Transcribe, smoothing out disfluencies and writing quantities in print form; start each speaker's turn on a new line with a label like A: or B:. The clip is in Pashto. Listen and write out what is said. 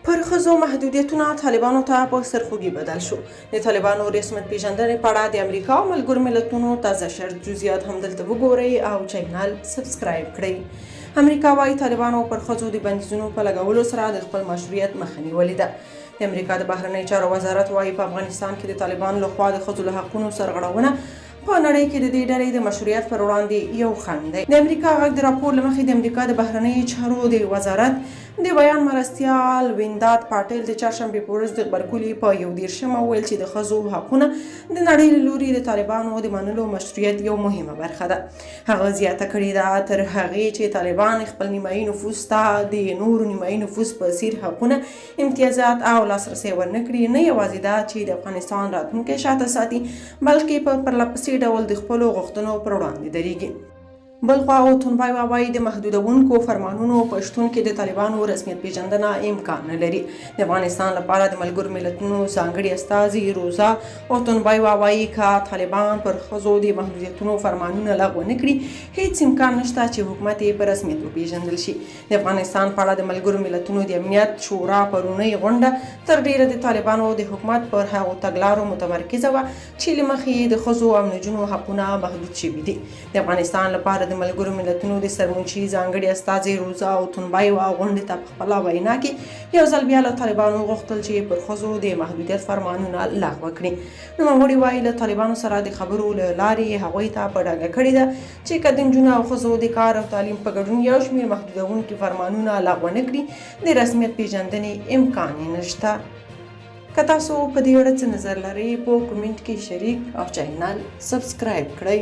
A: پر ښځو محدودیتونه طالبانو ته په سرخوږي بدل شو. د طالبانو رسمیت پیژندنې په اړه د امریکا او ملګرو ملتونو تازه شرط جزئیات هم دلته وګورئ او چینل سبسکرایب کړئ. امریکا وايي طالبانو پر ښځو د بندیزونو په لګولو سره د خپل مشروعیت مخه نیولې ده. د امریکا د بهرنیو چارو وزارت وايي په افغانستان کې د طالبانو لخوا د ښځو له حقونو سرغړونه په نړۍ کې د دې ډلې د مشروعیت پر وړاندې یو خنډ دی. د امریکا غږ د راپور له مخې د امریکا د بهرنیو چارو د وزارت د بیان مرستیال وینداد پاټیل د چهارشنبې په ورځ د غبرګولي په 21 وویل چې د ښځو حقونه د نړۍ له لوري د طالبانو د منلو مشروعیت یو مهمه برخه ده. هغه زیاته کړې ده تر هغې چې طالبان خپل نیمایي نفوس ته د نورو نیمایي نفوس په څیر حقونه، امتیازات او لاسرسی ورنکړي، نه یوازې دا چې د افغانستان راتلونکی شاته ساتي بلکې په پرلهپسې ډول د خپلو غوښتنو پر وړاندې درېږي. بل خوا اوتونبای وايي د محدودونکو فرمانونو په شتون کې د طالبانو رسمیت پیژندنه امکان نه لري. د افغانستان لپاره د ملګرو ملتونو ځانګړي استازي روزا اوتونبای وايي که طالبان پر ښځو د محدودیتونو فرمانونه لغوه نه کړي هیڅ امکان نشته چې حکومت یې په رسمیت وپیژندل شي. د افغانستان په اړه د ملګرو ملتونو د امنیت شورا پرونی غونډه تر ډیره د طالبانو د حکومت پر هغو تګلارو متمرکزه وه چې له مخې د ښځو او نجونو حقونه محدود شوي دي. د افغانستان لپاره د ملګرو ملتونو د سرمنشي ځانګړي استازي روزا اوتونبای غونډې ته په خپله وینا کې یو ځل بیا له طالبانو غوښتل چې پر ښځو د محدودیت فرمانونه لغوه کړي. نوموړي وایي له طالبانو سره د خبرو له لارې هغوی ته په ډاګه کړې ده چې که د نجونو او ښځو د کار او تعلیم په ګډون یو شمېر محدودونکي فرمانونه لغوه نه کړي د رسمیت پیژندنې امکان یې نشته. که تاسو په دې اړه څه نظر لرئ په کومنټ کې شریک او چینل سبسکرایب کړئ.